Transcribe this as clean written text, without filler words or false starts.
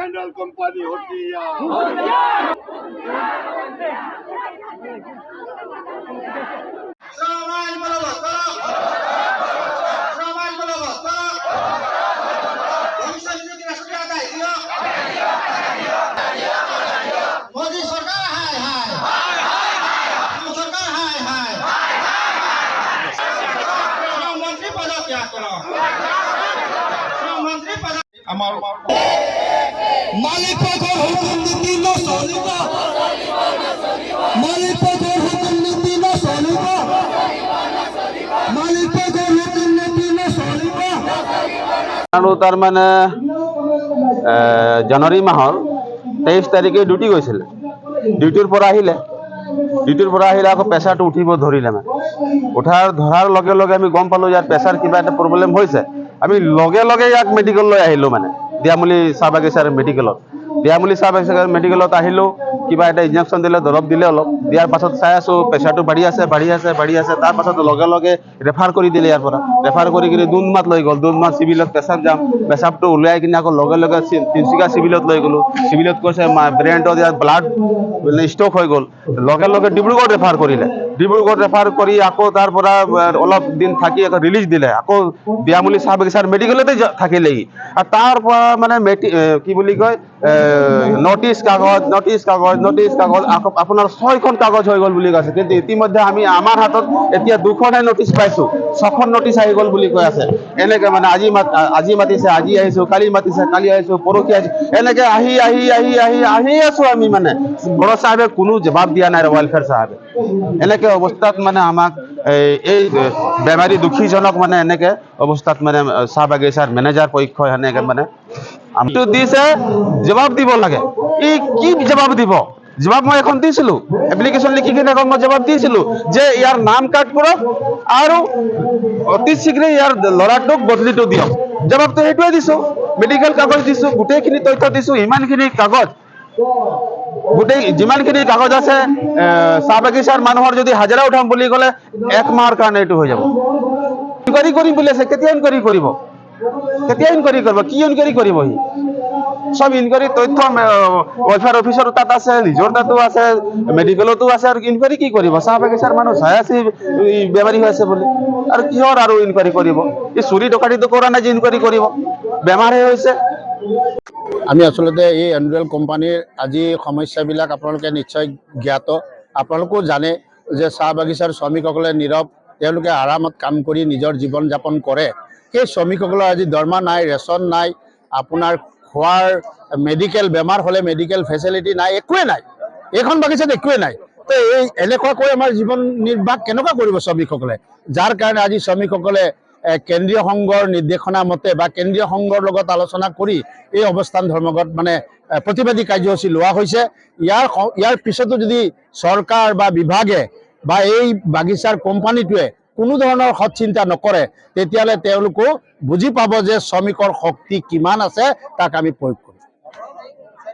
एंडल company होतिया समाज बलवत्ता समाज बलवत्ता भविष्य निधि राष्ट्रीय आदाय दियो मोदी सरकार हाय हाय हाय हाय सरकार हाय हाय मंत्री पद त्याग करो मंत्री पद আমার মালিক পক্ষের হুকুম নীতি ন চলিব মালিক পক্ষের হুকুম নীতি ন চলিব মালিক পক্ষের হুকুম নীতি ন চলিব আৰু তাৰ মানে জানুৱাৰী মাহৰ 23 তাৰিখে ডিউটি গৈছিলে ডিউটিৰ পৰা আহিলে আকৌ প্ৰেছাৰটো উঠিব ধৰিলে মানে ধৰাৰ লগে লগে আমি গম পালো ইয়াৰ প্ৰেছাৰ কিবা এটা প্ৰব্লেম হৈছে আমি লগে লগে ইয়াক মেডিকেল লৈ আহিলো মানে দিয়ামুলি চাহ বাগিচাৰ মেডিকেলত আহিলো কিবা এটা ইনজেকশ্যন দিলে দৰৱ দিলে অলপ দিয়াৰ পাছত চাই আছো প্ৰেছাৰটো বাঢ়ি আছে তাৰ পাছত লগে লগে ৰেফাৰ কৰি দিলে ইয়াৰ পৰা ৰেফাৰ কৰি কিনে দুনমাত লৈ গ'ল দুনমাত চিভিলত পেচাবটো উলিয়াই কিনে আকৌ লগে লগে তিনিচুকীয়া চিভিলত লৈ গ'লো চিভিলত কৈছে ব্ৰেইনটো ইয়াত ব্লাড ষ্টক হৈ গ'ল লগে লগে ডিব্ৰুগড় ৰেফাৰ কৰিলে ডিব্ৰুগড় ৰেফাৰ কৰি আকৌ তাৰ পৰা অলপ দিন থাকি আকৌ ৰিলিজ দিলে আকৌ দিয়ামুলি চাহ বাগিচাৰ মেডিকেলতে থাকিলেহি আৰু তাৰ পৰা মানে কি বুলি কয় নটিচ কাগজ আপোনাৰ 6খন কাগজ হৈ গ'ল বুলি কৈছে কিন্তু ইতিমধ্যে আমি আমাৰ হাতত এতিয়া 2খনহে নটিচ পাইছো 6খন নটিচ আহি গ'ল বুলি কৈ আছে এনেকে মানে আজি মাতিছে আজি আহিছো কালি মাতিছে কালি আহিছো পৰহি আহিছো এনেকে আহি আছো আমি মানে বড়ো চাহেবে কোনো জবাব দিয়া নাই ৱেলফেয়াৰ চাহেবে এনেকে অৱস্থাত মানে আমাক এই বেমাৰী দুখীজনক মানে এনেকে অৱস্থাত মানে চাহ বাগিচাৰ মেনেজাৰ পক্ষই এনেকে মানে আমটো দিছে জবাব দিব লাগে কি জবাব দিব জবাব মই এখন দিছিলো এপ্লিকেশন লিখি কিনে এখন মই জবাব দিছিলো যে ইয়াৰ নাম কাট কৰক আৰু অতি শীঘ্ৰে ইয়াৰ ল'ৰাটোক বদলিটো দিয়ক জবাবটো সেইটোৱে দিছো মেডিকেল কাগজ দিছো গোটেইখিনি তথ্য দিছো ইমানখিনি কাগজ গোটেই যিমানখিনি কাগজ আছে চাহ বাগিচাৰ মানুহৰ যদি হাজিৰা উঠাম বুলি ক'লে 1 মাহৰ কাৰণে এইটো হৈ যাব ইনকুৱাৰী কৰিম বুলি আছে কেতিয়া ইনকুৱাৰী কৰিব কি ইনকুৱাৰী কৰিব সি সব ইনকুৱাৰী তথ্য ৱেলফেয়াৰ অফিচৰ তাত আছে নিজৰ তাতো আছে মেডিকেলতো আছে আৰু ইনকুৱাৰী কি কৰিব চাহ বাগিচাৰ মানুহ চাই আছে বেমাৰী হৈ আছে বুলি আৰু কিহৰ আৰু ইনকুৱাৰী কৰিব এই চুৰি ডকাইতিটো কৰা নাই যে ইনকুৱাৰী কৰিব বেমাৰহে হৈছে আমি আসলতে এই এণ্ডুৱেল কোম্পানীৰ আজি সমস্যাবিলাক আপোনালোকে নিশ্চয় জ্ঞাত আপোনালোকেও জানে যে চাহ বাগিচাৰ শ্ৰমিকসকলে নীৰৱ তেওঁলোকে আৰামত কাম কৰি নিজৰ জীৱন যাপন কৰে সেই শ্ৰমিকসকলৰ আজি দৰমহা নাই ৰেচন নাই আপোনাৰ খোৱাৰ মেডিকেল বেমাৰ হ'লে মেডিকেল ফেচিলিটি নাই একোৱে নাই এইখন বাগিচাত একোৱে নাই তো এই এনেকুৱাকৈ আমাৰ জীৱন নিৰ্বাহ কেনেকুৱা কৰিব শ্ৰমিকসকলে যাৰ কাৰণে আজি শ্ৰমিকসকলে কেন্দ্ৰীয় সংঘৰ নিৰ্দেশনা মতে বা কেন্দ্ৰীয় সংঘৰ লগত আলোচনা কৰি এই অৱস্থান ধৰ্মঘট মানে প্ৰতিবাদী কাৰ্যসূচী লোৱা হৈছে ইয়াৰ পিছতো যদি চৰকাৰ বা বিভাগে বা এই বাগিচাৰ কোম্পানীটোৱে কোনো ধৰণৰ সৎ চিন্তা নকৰে তেতিয়াহ'লে তেওঁলোকো বুজি পাব যে শ্ৰমিকৰ শক্তি কিমান আছে তাক আমি প্ৰয়োগ কৰিম।